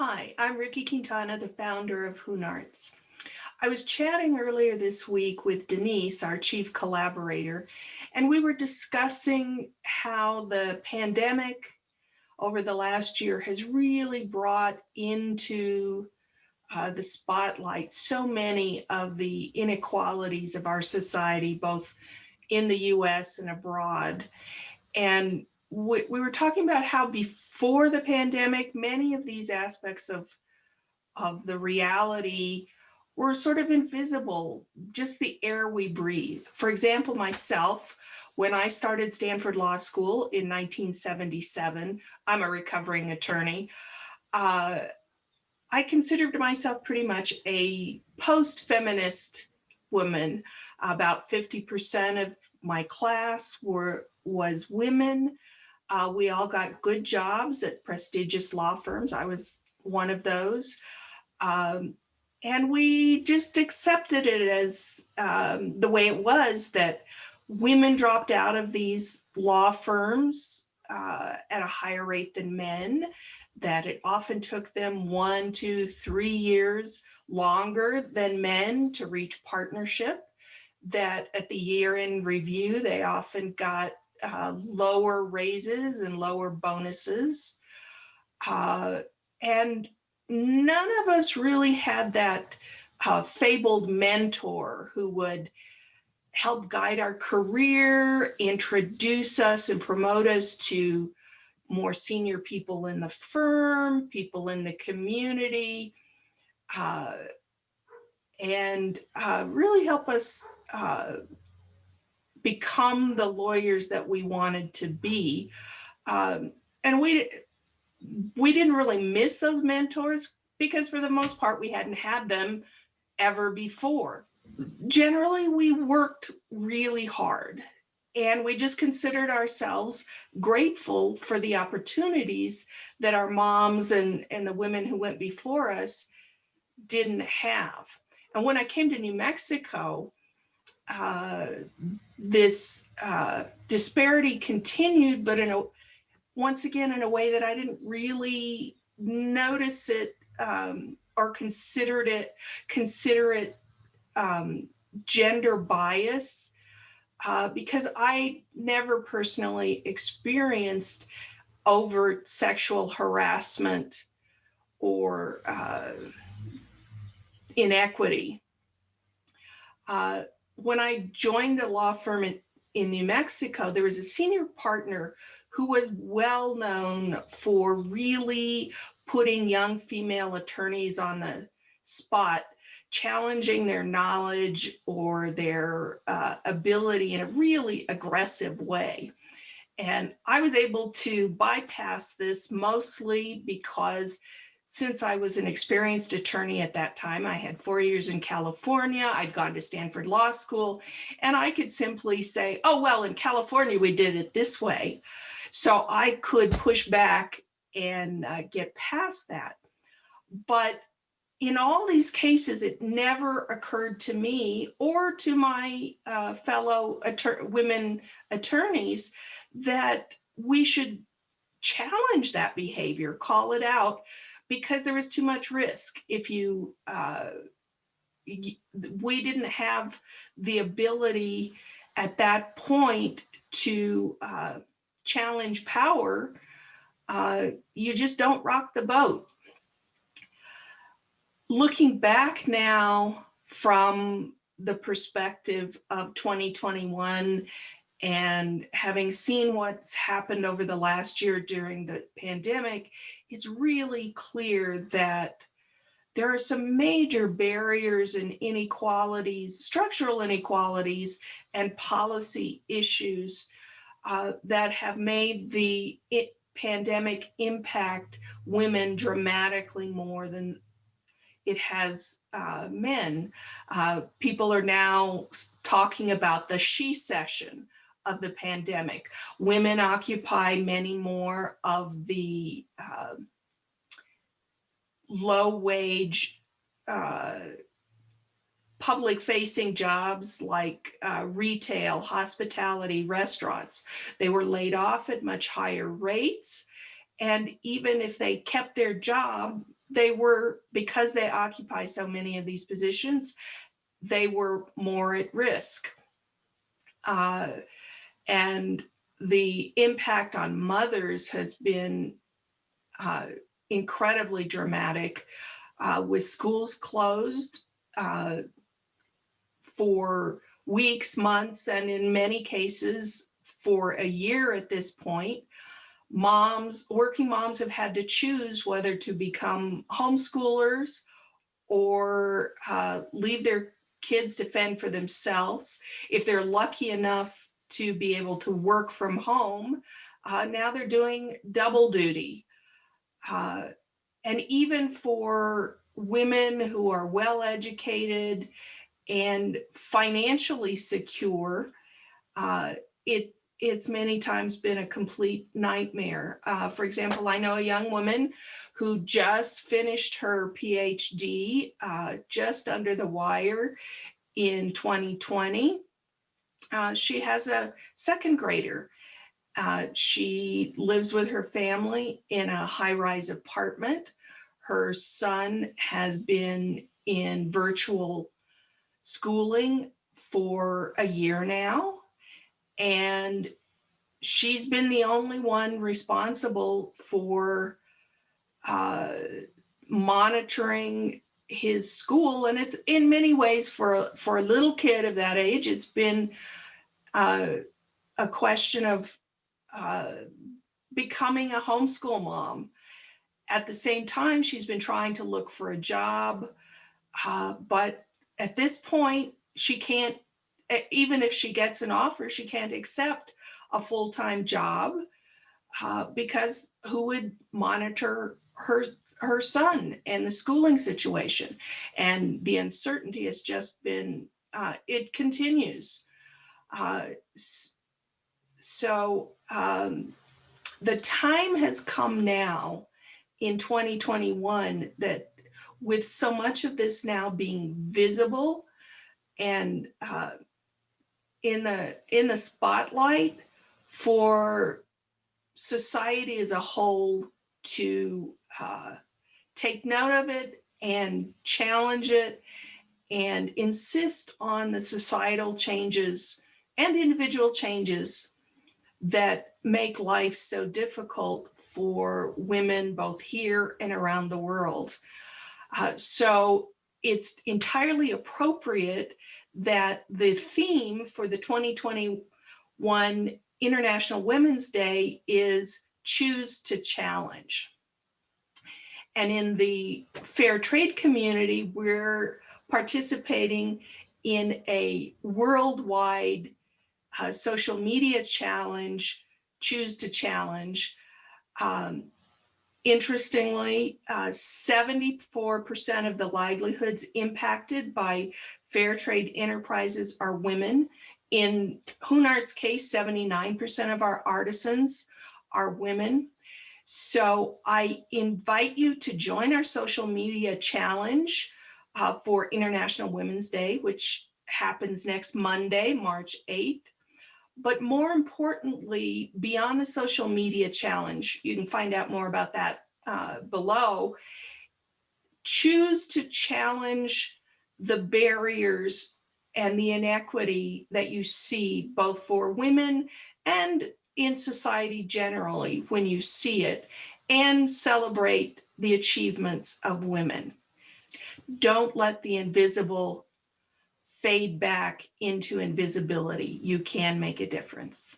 Hi, I'm Rikki, the founder of HoonArts. I was chatting earlier this week with Denise, our chief collaborator, and we were discussing how the pandemic over the last year has really brought into the spotlight so many of the inequalities of our society, both in the US and abroad. And we were talking about how before the pandemic, many of these aspects of the reality were sort of invisible, just the air we breathe. For example, myself, when I started Stanford Law School in 1977, I'm a recovering attorney. I considered myself pretty much a post-feminist woman. About 50% of my class was women. We all got good jobs at prestigious law firms. I was one of those. And we just accepted it as the way it was, that women dropped out of these law firms at a higher rate than men, that it often took them 1, 2, 3 years longer than men to reach partnership, that at the year-end review, they often got lower raises and lower bonuses. And none of us really had that fabled mentor who would help guide our career, introduce us and promote us to more senior people in the firm, people in the community, and really help us become the lawyers that we wanted to be. And we didn't really miss those mentors because for the most part, we hadn't had them ever before. Generally, we worked really hard and we just considered ourselves grateful for the opportunities that our moms and the women who went before us didn't have. And when I came to New Mexico, this disparity continued, but once again, in a way that I didn't really notice it or consider it gender bias, because I never personally experienced overt sexual harassment or inequity. When I joined a law firm in New Mexico, there was a senior partner who was well known for really putting young female attorneys on the spot, challenging their knowledge or their ability in a really aggressive way. And I was able to bypass this mostly because since I was an experienced attorney at that time, I had 4 years in California, I'd gone to Stanford Law School, and I could simply say, oh, well, in California, we did it this way. So I could push back and get past that. But in all these cases, it never occurred to me or to my fellow women attorneys that we should challenge that behavior, call it out, because there was too much risk. If we didn't have the ability at that point to challenge power, you just don't rock the boat. Looking back now from the perspective of 2021 and having seen what's happened over the last year during the pandemic, it's really clear that there are some major barriers and inequalities, structural inequalities and policy issues that have made the pandemic impact women dramatically more than it has men. People are now talking about the she-cession of the pandemic. Women occupy many more of the low-wage public-facing jobs like retail, hospitality, restaurants. They were laid off at much higher rates. And even if they kept their job, they were, because they occupy so many of these positions, they were more at risk. And the impact on mothers has been incredibly dramatic, with schools closed for weeks, months, and in many cases for a year at this point. Working moms have had to choose whether to become homeschoolers or leave their kids to fend for themselves. If they're lucky enough to be able to work from home, now they're doing double duty. And even for women who are well educated and financially secure, it's many times been a complete nightmare. For example, I know a young woman who just finished her PhD just under the wire in 2020. She has a second grader. She lives with her family in a high-rise apartment. Her son has been in virtual schooling for a year now, and she's been the only one responsible for monitoring his school. And it's, in many ways, for a little kid of that age, it's been a question of becoming a homeschool mom. At the same time, she's been trying to look for a job, but at this point, she can't, even if she gets an offer, she can't accept a full-time job because who would monitor her son and the schooling situation? And the uncertainty has just been, it continues. So the time has come now in 2021 that, with so much of this now being visible and in the spotlight, for society as a whole to take note of it and challenge it and insist on the societal changes and individual changes that make life so difficult for women both here and around the world. So it's entirely appropriate that the theme for the 2021 International Women's Day is Choose to Challenge. And in the fair trade community, we're participating in a worldwide social media challenge, Choose to Challenge. Interestingly, 74% of the livelihoods impacted by fair trade enterprises are women. In HoonArts' case, 79% of our artisans are women. So I invite you to join our social media challenge for International Women's Day, which happens next Monday, March 8th. But more importantly, beyond the social media challenge, you can find out more about that below. Choose to challenge the barriers and the inequity that you see both for women and in society generally when you see it, and celebrate the achievements of women. Don't let the invisible fade back into invisibility. You can make a difference.